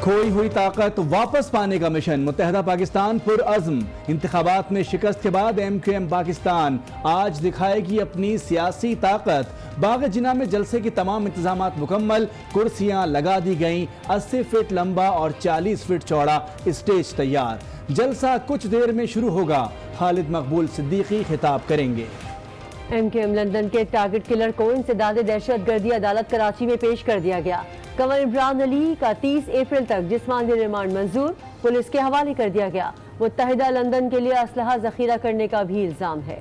खोई हुई ताकत वापस पाने का मिशन, मुत्तहदा पाकिस्तान पुरअज़्म। इंतखाबात में शिकस्त के बाद MQM पाकिस्तान आज दिखाएगी अपनी सियासी ताकत। बाग जिना में जलसे की तमाम इंतजामात मुकम्मल, कुर्सियां लगा दी गईं, 80 फीट लंबा और 40 फीट चौड़ा स्टेज तैयार। जलसा कुछ देर में शुरू होगा। खालिद मकबूल सिद्दीकी खिताब करेंगे। MQM लंदन के टारगेट किलर को इंसदादे दहशतगर्दी अदालत कराची में पेश कर दिया गया। कंवर इमरान अली का 30 अप्रैल तक जिस्मानी रिमांड मंजूर, पुलिस के हवाले कर दिया गया। मुत्तहिदा लंदन के लिए असलहा जखीरा करने का भी इल्जाम है।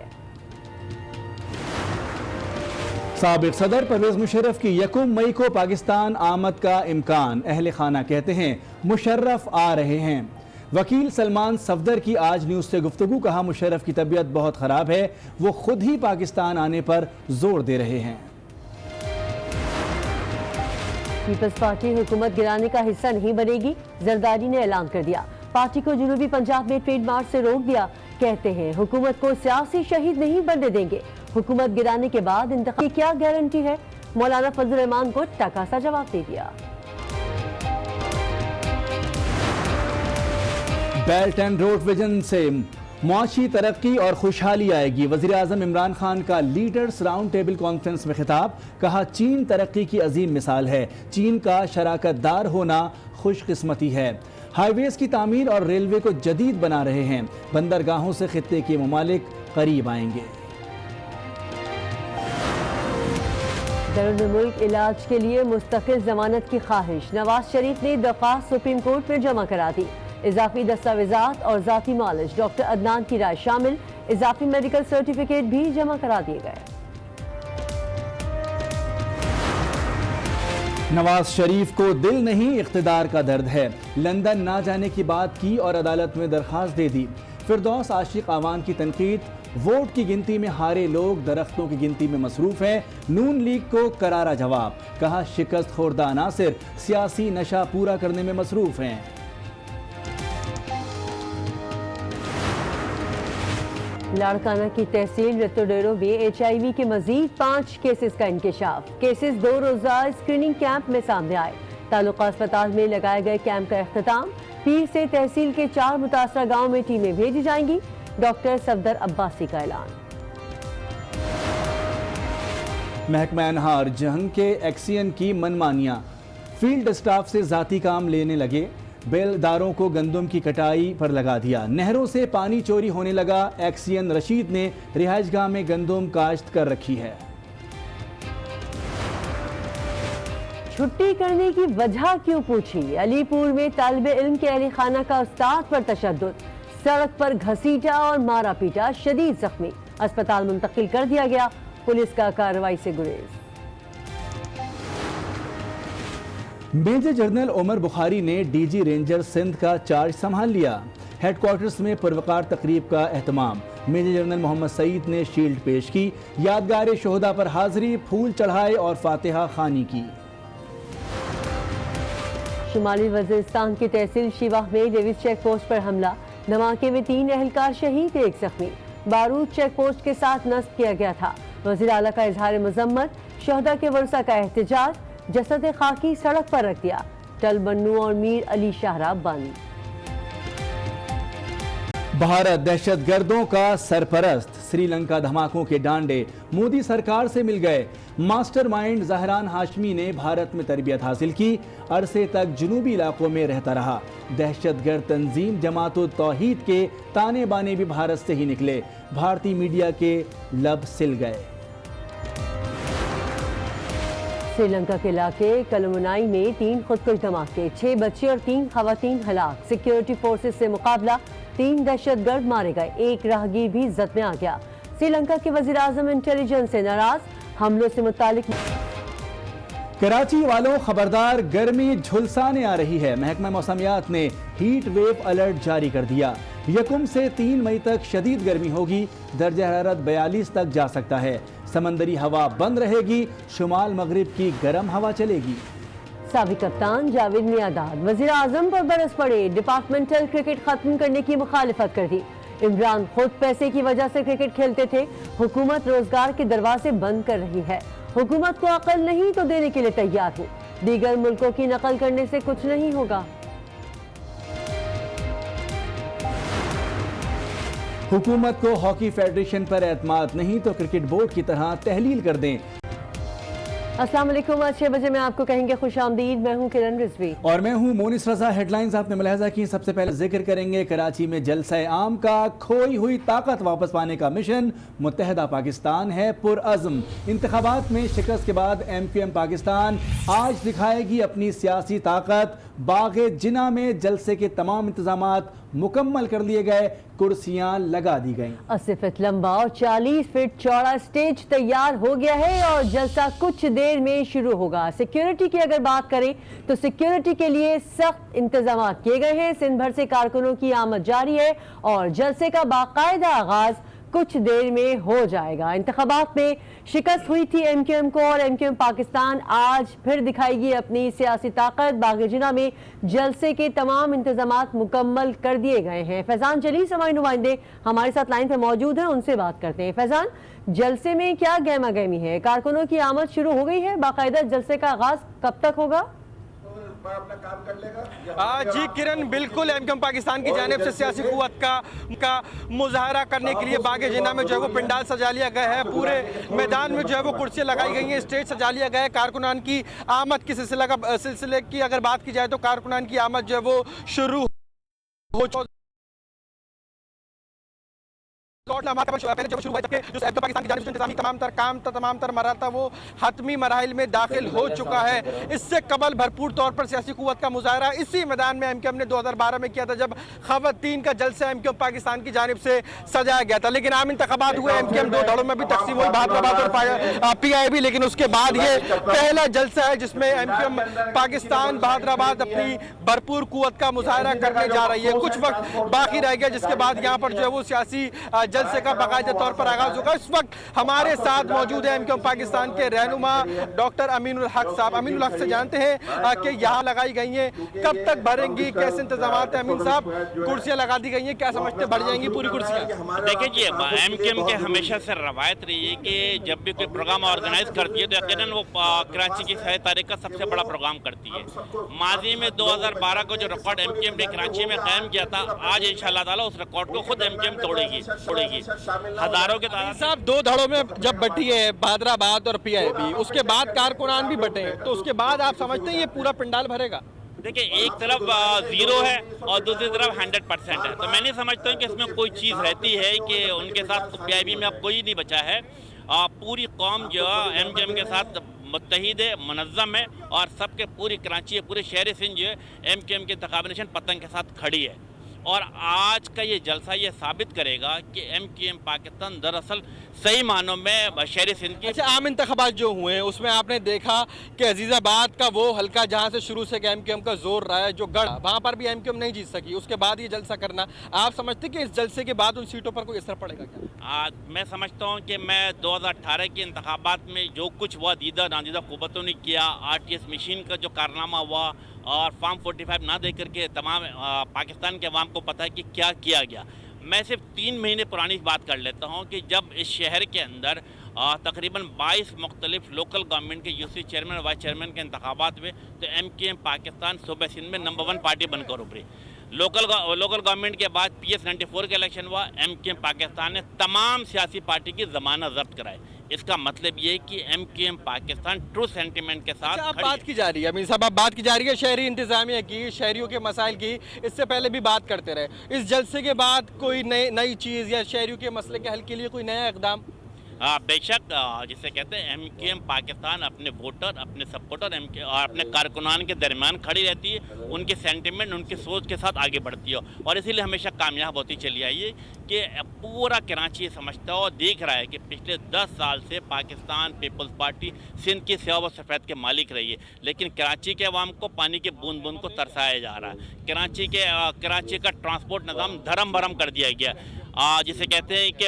साबिक सदर परवेज मुशर्रफ की 1 मई को पाकिस्तान आमद का इम्कान, अहले खाना कहते हैं मुशर्रफ आ रहे हैं। वकील सलमान सफदर की आज न्यूज़ से गुफ्तगू, कहा मुशर्रफ की तबीयत बहुत ख़राब है, वो खुद ही पाकिस्तान आने पर जोर दे रहे हैं। पीपल्स पार्टी हुकूमत गिराने का हिस्सा नहीं बनेगी, जरदारी ने ऐलान कर दिया। पार्टी को जनूबी पंजाब में ट्रेड मार्च से रोक दिया, कहते हैं हुकूमत को सियासी शहीद नहीं बनने देंगे। हुकूमत गिराने के बाद इंतखाब की क्या गारंटी है? मौलाना फजल रहमान को टका सा जवाब दे दिया। बेल्ट एंड रोड विजन से मुआशी तरक्की और खुशहाली आएगी। वज़ीर आज़म इमरान खान का लीडर्स राउंड टेबल कॉन्फ्रेंस में खिताब, कहा चीन तरक्की की अजीम मिसाल है, चीन का शराकतदार होना खुशकिस्मती है। हाईवेज की तामीर और रेलवे को जदीद बना रहे हैं, बंदरगाहों से खित्ते के ममालिक करीब आएंगे। बैरून मुल्क इलाज के लिए मुस्तकिल जमानत की ख्वाहिश, नवाज शरीफ ने दरख्वास्त सुप्रीम कोर्ट में जमा करा दी। इजाफी दस्तावेजात और जाती नॉलेज, डॉक्टर अदनान की राय शामिल, इजाफी मेडिकल सर्टिफिकेट भी जमा करा दिए गए। नवाज शरीफ को दिल नहीं इख्तिदार का दर्द है, लंदन ना जाने की बात की और अदालत में दरखास्त दे दी। फिरदौस आशिक आवान की तनकीद, वोट की गिनती में हारे लोग दरख्तों की गिनती में मसरूफ हैं। नून लीग को करारा जवाब, कहा शिकस्त खोरदा अनासिर सियासी नशा पूरा करने में मसरूफ हैं। लाड़काना की तहसील रतोडेरो में HIV के मजीद 5 केसेस का इंकशाफ। केसेस 2 रोजा स्क्रीनिंग कैंप में सामने आए। तालुका अस्पताल में लगाए गए कैंप का इख्तिताम। पीर से तहसील के 4 मुतासरा गाँव में टीमें भेजी जाएंगी। डॉक्टर सफदर अब्बासी का ऐलान। महकमा अनहार जंग के एक्सियन की मनमानियां, फील्ड स्टाफ से जाती काम लेने लगे, बेलदारों को गंदम की कटाई पर लगा दिया। नहरों से पानी चोरी होने लगा, एक्सियन रशीद ने रिहाइशगाह में गंदम काश्त कर रखी है। छुट्टी करने की वजह क्यों पूछी, अलीपुर में तालिबे इल्म के अहले खाना का उस्ताद पर तशद्दुद, सड़क पर घसीटा और मारा पीटा, शदीद जख्मी, अस्पताल मुंतकिल कर दिया गया। पुलिस का कार्रवाई से गुरेज। मेजर जनरल उमर बुखारी ने DG रेंजर सिंध का चार्ज संभाल लिया। हेडक्वार्टर्स में पुरवकार तकरीब का एहतमाम, मेजर जनरल मोहम्मद सईद ने शील्ड पेश की, यादगार शोहदा पर हाजिरी, फूल चढ़ाए और फातिहा खानी की। शुमाली वजीरिस्तान की तहसील शिवाह में डेविस चेक पोस्ट पर हमला, धमाके में 3 एहलकार शहीद, 1 जख्मी। बारूद चेक पोस्ट के साथ नस्ब किया गया था। वज़ीर आला का इजहार मजम्मत, शोहदा के वर्सा का एहतजाज, जसद खाकी सड़क पर रख दिया। टल बन्नू और मीर अली शाहरा बंद। भारत दहशतगर्दों का सरपरस्त, श्रीलंका धमाकों के डांडे, मोदी सरकार से मिल गए। मास्टरमाइंड जहरान हाशमी ने भारत में तरबियत हासिल की, अरसे तक जुनूबी इलाकों में रहता रहा। दहशतगर्द तंजीम जमात तौहीद के ताने बाने भी भारत से ही निकले, भारतीय मीडिया के लब सिल गए। श्रीलंका के इलाके कलमुनाई में 3 खुदकुश धमाके, 6 बच्चे और 3 खवातीन हलाक। सिक्योरिटी फोर्सेस से मुकाबला, 3 दहशतगर्द मारे गए, 1 राहगीर भी जद में आ गया। श्रीलंका के वजीर आजम इंटेलिजेंस से नाराज, हमलों से मुतालिक। कराची वालों खबरदार, गर्मी झुलसाने आ रही है। महकमा मौसमियात ने हीट वेव अलर्ट जारी कर दिया। 1 से 3 मई तक शदीद गर्मी होगी, दर्जा हरारत 42 तक जा सकता है। समंदरी हवा बंद रहेगी, शुमाल मगरिब की गर्म हवा चलेगी। साबिक कप्तान जावेद मियादाद वजीर आजम पर बरस पड़े, डिपार्टमेंटल क्रिकेट खत्म करने की मुखालिफत कर दी। इमरान खुद पैसे की वजह से क्रिकेट खेलते थे, हुकूमत रोजगार के दरवाजे बंद कर रही है। हुकूमत को अकल नहीं तो देने के लिए तैयार हूँ, दीगर मुल्कों की नकल करने से कुछ नहीं होगा। हुकूमत को हॉकी फेडरेशन पर एतमाद नहीं तो क्रिकेट बोर्ड की तरह तहलील कर दें। अस्सलाम वालेकुम। आज 6 बजे में आपको कहेंगे खुशामदीद। मैं हूं किरण रिजवी और मैं हूं मोनिस रजा। हेडलाइंस आपने मुलाहजा की। सबसे पहले जिक्र करेंगे कराची में जलसा आम का। खोई हुई ताकत वापस पाने का मिशन मुत्तहदा पाकिस्तान है पुरअज़्म। इंतखाबात में शिकस्त के बाद MQM पाकिस्तान आज दिखाएगी अपनी सियासी ताकत। बाग़े जिना में जलसे के तमाम इंतजामात मुकम्मल कर लिए गए, कुर्सियां लगा दी गई। 80 फीट लंबा और 40 फीट चौड़ा स्टेज तैयार हो गया है और जलसा कुछ देर में शुरू होगा। सिक्योरिटी की अगर बात करें तो सिक्योरिटी के लिए सख्त इंतजाम किए गए हैं। सिंध भर से कारकुनों की आमद जारी है और जलसे का बाकायदा आगाज कुछ देर में हो जाएगा। इंतखाबात में शिकस्त हुई थी MQM को और MQM पाकिस्तान आज फिर दिखाएगी अपनी सियासी ताकत। बाग़े जिना में जलसे के तमाम इंतजामात मुकम्मल कर दिए गए हैं। फैजान जलील समाई नुमाइंदे हमारे साथ लाइन पे मौजूद हैं, उनसे बात करते हैं। फैजान, जलसे में क्या गहमा गहमी है? कारकुनों की आमद शुरू हो गई है, बाकायदा जलसे का आगाज कब तक होगा? अपना काम कर लेगा। जी किरण, बिल्कुल MQM पाकिस्तान की जानिब से सियासी कुव्वत का मुजाहरा करने के लिए बाग़े जिना में जो है वो पंडाल सजा लिया गया है। पूरे मैदान में जो है वो कुर्सियाँ लगाई गई हैं, स्टेज सजा लिया गया है। कारकुनान की आमद के सिलसिले की अगर बात की जाए तो कारकुनान की आमद जो है वो शुरू हो पहले जब शुरू हुआ था जो MQM पाकिस्तान की जानिब से इंतजामी तमाम तर मरा था वो हतमी मराहिल में दाखिल हो चुका है। इससे कबल भरपूर तौर पर सियासी कुव्वत का मुजाहरा इसी मैदान में MQM ने 2012 में किया था जब खवातीन का जलसा MQM पाकिस्तान की जानिब से सजाया गया था। लेकिन आम इंतखाबात हुए, MQM 2 धड़ों में भी तकसीम हुई, बहादुराबाद और PIB। लेकिन उसके बाद ये पहला जलसा है जिसमें MQM पाकिस्तान बहादुराबाद अपनी भरपूर कुव्वत का मुजाहरा करने जा रही है। कुछ वक्त बाकी रह गया जिसके बाद यहाँ पर जो है वो सियासी जलसे का बाकायदा तौर पर आगाज होगा। इस वक्त हमारे साथ मौजूद है MQM पाकिस्तान के रहनुमा डॉक्टर अमीनुल हक साहब। अमीनुल हक से जानते हैं कि यहाँ लगाई गई हैं, कब तक भरेंगी, कैसे इंतजाम है? अमीन साहब, कुर्सियाँ लगा दी गई हैं, क्या समझते भर जाएंगी पूरी कुर्सियाँ? देखिए जी, MQM के हमेशा से रवायत रही है कि जब भी कोई प्रोग्राम ऑर्गेनाइज करती है तो यकीनन वो कराची की 6 तारीख का सबसे बड़ा प्रोग्राम करती है। माजी में 2012 को जो रिकॉर्ड MQM ने कराची में कायम किया था, आज इंशाअल्लाह ताला उस रिकॉर्ड को खुद MQM तोड़ेगी। हजारों के तादाद साहब 2 धड़ों में जब बटी है बहादुराबाद और PIB, उसके बाद कारकुनान भी बटे हैं, तो उसके बाद आप समझते हैं ये पूरा पंडाल भरेगा? देखिए, एक तरफ 0 है और दूसरी तरफ 100% है, तो मैं नहीं समझता हूँ कि इसमें कोई चीज़ रहती है कि उनके साथ PIB में अब कोई नहीं बचा है। पूरी कौम जो है MQM के साथ मुत्तहिद है, मुनज़्ज़म है और सबके पूरी कराची पूरे शहर सिंध जो है MQM के इंतखाबी निशान पतंग के साथ खड़ी है। और आज का ये जलसा ये साबित करेगा कि MQM पाकिस्तान दरअसल सही मानों में शहर सिंध की। अच्छा, आम इंतखाबात जो हुए हैं उसमें आपने देखा कि अजीज़ाबाद का वो हल्का जहाँ से शुरू से MQM का जोर रहा है, जो गढ़, वहाँ पर भी MQM नहीं जीत सकी, उसके बाद ये जलसा करना, आप समझते कि इस जलसे के बाद उन सीटों पर कोई असर पड़ेगा क्या? मैं समझता हूँ कि मैं 2018 के इंतखाबात में जो कुछ हुआ दीदा नादीदा कुव्वतों ने किया, RTS मशीन का जो कारनामा हुआ और फॉर्म 45 ना दे करके तमाम पाकिस्तान के अवाम को पता है कि क्या किया गया। मैं सिर्फ 3 महीने पुरानी बात कर लेता हूँ कि जब इस शहर के अंदर तकरीबन 22 मुख्तलिफ लोकल गवर्नमेंट के UC चेयरमैन और वाइस चेयरमैन के इंतखाबात हुए तो MQM पाकिस्तान सूबे सिंध में नंबर 1 पार्टी बनकर उभरी। लोकल गवर्नमेंट के बाद PS 94 का इलेक्शन हुआ, MQM पाकिस्तान ने तमाम सियासी पार्टी की जमानत जब्त कराई। इसका मतलब ये है कि MQM पाकिस्तान ट्रू सेंटिमेंट के साथ आप बात की जा रही है, अमीन साहब आप बात की जा रही है शहरी इंतजामिया की, शहरियों के मसाइल की, इससे पहले भी बात करते रहे। इस जलसे के बाद कोई नई चीज़ या शहरियों के मसले के हल के लिए कोई नया इकदाम? बेशक, जिसे कहते हैं MQM पाकिस्तान अपने वोटर, अपने सपोर्टर और अपने कारकुनान के दरमियान खड़ी रहती है, उनके सेंटिमेंट, उनकी सोच के साथ आगे बढ़ती है और इसीलिए हमेशा कामयाब होती चली आई है कि पूरा कराची समझता है और देख रहा है कि पिछले 10 साल से पाकिस्तान पीपल्स पार्टी सिंध की सेवा व सफ़ेद के मालिक रही है, लेकिन कराची के अवाम को पानी के बूंद बूंद को तरसाया जा रहा है। कराची का ट्रांसपोर्ट निज़ाम धर्म भरम कर दिया गया, जिसे कहते हैं कि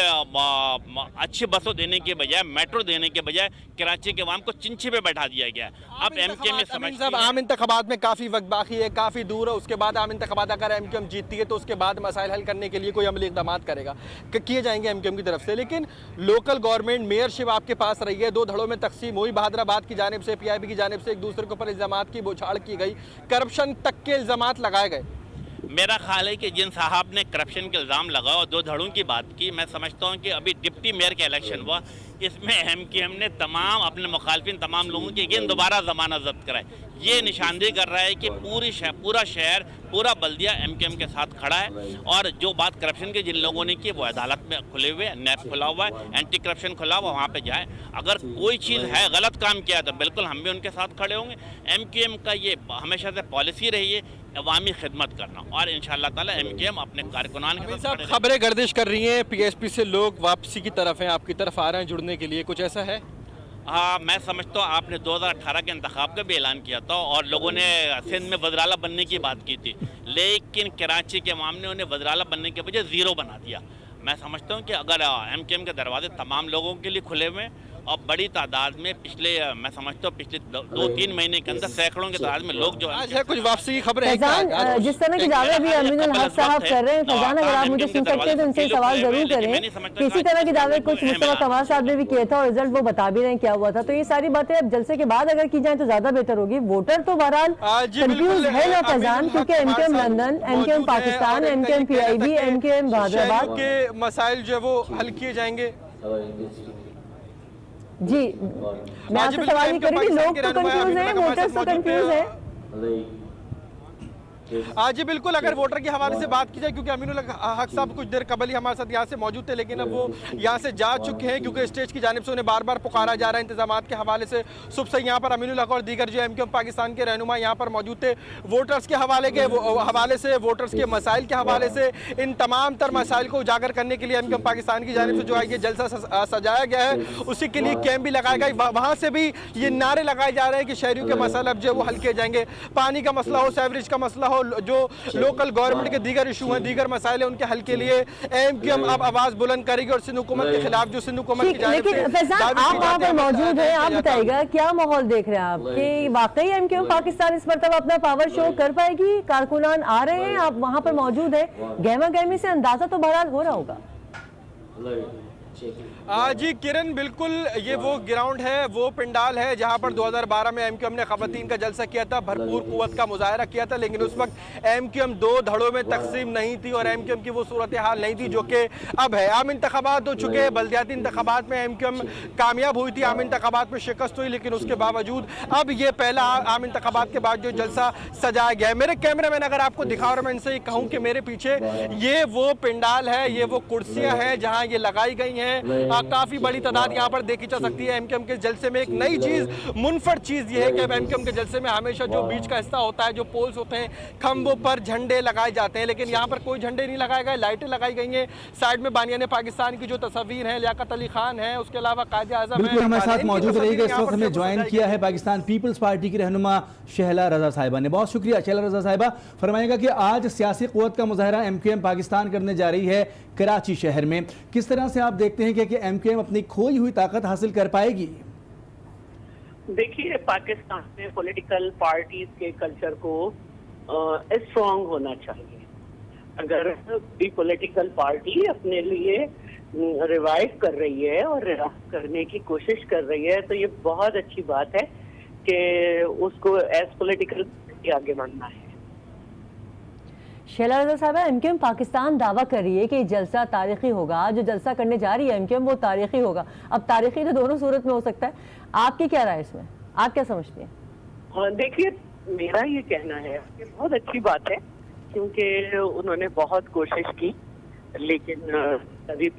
अच्छी बसों देने के बजाय, मेट्रो देने के बजाय कराची के अवाम को चिंची पे बैठा दिया गया। अब MQM में समझ साहब आम इंतखाबात में काफ़ी वक्त बाकी है, काफ़ी दूर है, उसके बाद आम इंतखाबात अगर MQM जीतती है तो उसके बाद मसाइल हल करने के लिए कोई अमली इक़दाम करेगा किए जाएंगे MQM की तरफ से। लेकिन लोकल गवर्नमेंट मेयरशिप आपके पास रही है, 2 धड़ों में तकसीम हुई, बहादुराबाद की जानिब से PIB की जानिब से एक दूसरे के ऊपर इल्ज़ामात की बौछार की गई, करप्शन तक के इल्ज़ामात लगाए गए। मेरा ख्याल है कि जिन साहब ने करप्शन के इल्ज़ाम लगाया और 2 धड़ों की बात की, मैं समझता हूँ कि अभी डिप्टी मेयर का इलेक्शन हुआ, इसमें एमक्यूएम ने तमाम अपने मुखालफिन तमाम लोगों की अगेन दोबारा ज़मानत जब्त कराई। ये निशानदेही कर रहा है कि पूरा शहर पूरा बल्दिया एमक्यूएम के साथ खड़ा है। और जो बात करप्शन की जिन लोगों ने की वो अदालत में खुले हुए, नैब खुला हुआ है, एंटी करप्शन खुला हुआ, वहाँ पे जाए। अगर कोई चीज़ है गलत काम किया तो बिल्कुल हम भी उनके साथ खड़े होंगे। एमक्यूएम का ये हमेशा से पॉलिसी रही है अवामी खिदमत करना, और इंशाअल्लाह ताला एमक्यूएम अपने कारकुनान के साथ खबरें गर्दिश कर रही हैं, पीएसपी से लोग वापसी की तरफ हैं, आपकी तरफ आ रहे हैं जुड़ने के लिए, कुछ ऐसा है? हाँ, मैं समझता हूँ आपने 2018 के इंतखाब का भी ऐलान किया था और लोगों ने सिंध में वज़राला बनने की बात की थी, लेकिन कराची के मामले उन्हें वज़राला बनने के बजाय ज़ीरो बना दिया। मैं समझता हूँ कि अगर एमक्यूएम के दरवाजे तमाम लोगों के लिए खुले हुए हैं और बड़ी तादाद में मैं समझता हूँ पिछले 2-3 महीने के अंदर सैकड़ों की तादाद में लोग जो आज है कुछ वापसी की खबर है। फैजान, जिस तरह की दावे अभी अमीनुल हक साहब कर रहे हैं, फैजान अगर आप मुझे सुन सकते हैं तो उनसे सवाल जरूर करें। किसी तरह के दावे कुछ मुस्तफा कमाल साहब ने भी किए थे और रिजल्ट वो बता भी रहे हैं क्या हुआ था, तो ये सारी बातें अब जलसे के बाद अगर की जाए तो ज्यादा बेहतर होगी। वोटर तो बहरहाल कंफ्यूज है ना फैजान, क्योंकि MQM London, MQM Pakistan, MQM PIB, MQM Hyderabad के मसाइल जो है वो हल किए जाएंगे। जी, मैं आपसे सवाल ये करूँगी, लोग तो कंफ्यूज हैं, वोटर्स तो कंफ्यूज हैं। आज जी बिल्कुल, अगर वोटर के हवाले से बात की जाए, क्योंकि अमीनुल हक साहब कुछ देर कबल ही हमारे साथ यहाँ से मौजूद थे, लेकिन अब वो यहाँ से जा चुके हैं क्योंकि स्टेज की जानिब से उन्हें बार बार पुकारा जा रहा है इंतजाम के हवाले से। सुबह से यहाँ पर अमीनुल हक और दीगर जो एमक्यूएम पाकिस्तान के रहनुमा यहाँ पर मौजूद थे। वोटर्स के हवाले से वोटर्स के मसाइल के हवाले से इन तमाम तर मसाइल को उजागर करने के लिए एमक्यूएम पाकिस्तान की जानिब से जो है ये जलसा सजाया गया है, उसी के लिए कैंप भी लगाया गया। वहाँ से भी ये नारे लगाए जा रहे हैं कि शहरियों के मसाले अब जो वो हल किए जाएंगे। पानी का मसला हो, सीवरेज का मसला हो, जो लोकल गवर्नमेंट के दीगर इशू हैं, दीगर मसाइल हैं, उनके हल के लिए एमक्यूएम अब आवाज बुलंद करेगी और सिंध हुकूमत के खिलाफ जो सिंध हुकूमत की जानिब से आप वहाँ पर मौजूद हैं, आप बताइएगा क्या माहौल देख रहे हैं आप कि वाकई एमक्यूएम पाकिस्तान इस मरतबा अपना पावर शो कर पाएगी? कारकुनान आ रहे हैं, आप वहाँ पर मौजूद हैं, गहमा गहमी से अंदाजा तो बहरहाल हो रहा होगा। जी किरण, बिल्कुल ये वो ग्राउंड है, वो पंडाल है जहां पर 2012 में एमक्यूएम ने खवातीन का जलसा किया था, भरपूर कुव्वत का मुजाहरा किया था, लेकिन उस वक्त एमक्यूएम 2 धड़ों में तकसीम नहीं थी और एमक्यूएम की वो सूरत हाल नहीं थी जो कि अब है। आम इंतखाबात हो चुके हैं, बल्दियाती इंतखाबात में एमक्यूएम कामयाब हुई थी, आम इंतखाबात में शिकस्त हुई, लेकिन उसके बावजूद अब ये पहला आम इंतखाबात के बाद जो जलसा सजाया गया है। मेरे कैमरा मैन अगर आपको दिखा और मैं इनसे कहूँ कि मेरे पीछे ये वो पंडाल है, ये वो कुर्सियाँ हैं जहाँ ये लगाई गई हैं। काफी बड़ी तादाद यहाँ पर देखी जा सकती है। एमक्यूएम के जलसे में एक नई चीज, मुनफरद चीज ये है कि एमक्यूएम के जलसे में हमेशा जो बीच का हिस्सा होता है, जो पोल्स होते हैं, खंभों पर झंडे लगाए जाते हैं, लेकिन यहाँ पर कोई झंडे नहीं लगाए गए, लाइटें लगाई गई हैं। साइड में बानियाने पाकिस्तान की जो तस्वीर है, लियाकत अली खान है, उसके अलावा कायदे आज़म है, हमारे साथ मौजूद रहेगा। इस वक्त हमें ज्वाइन किया है पाकिस्तान पीपल्स पार्टी की रहनुमा शहला रजा साहिबा ने। बहुत शुक्रिया शहला रजा साहिबा। फरमाएगा कि आज सियासी क़ुव्वत का मुजाहरा एमक्यूएम पाकिस्तान करने जा रही है कराची शहर में, किस तरह से आप देखते हैं कि एमक्यूएम अपनी खोई हुई ताकत हासिल कर पाएगी? देखिए, पाकिस्तान में पॉलिटिकल पार्टीज के कल्चर को स्ट्रॉन्ग होना चाहिए। अगर भी पॉलिटिकल पार्टी अपने लिए रिवाइव कर रही है और रिवाइव करने की कोशिश कर रही है तो ये बहुत अच्छी बात है कि उसको एज पॉलिटिकल पार्टी आगे बढ़ना है। शैला रजा साहब, एमक्यूएम पाकिस्तान दावा कर रही है कि जलसा तारीखी होगा, जो जलसा करने जा रही है एमक्यूएम वो तारीखी होगा। अब तारीखी तो दोनों सूरत में हो सकता है, आपकी क्या राय इसमें, आप क्या समझती हैं? देखिए, मेरा ये कहना है कि बहुत अच्छी बात है क्योंकि उन्होंने बहुत कोशिश की, लेकिन अभी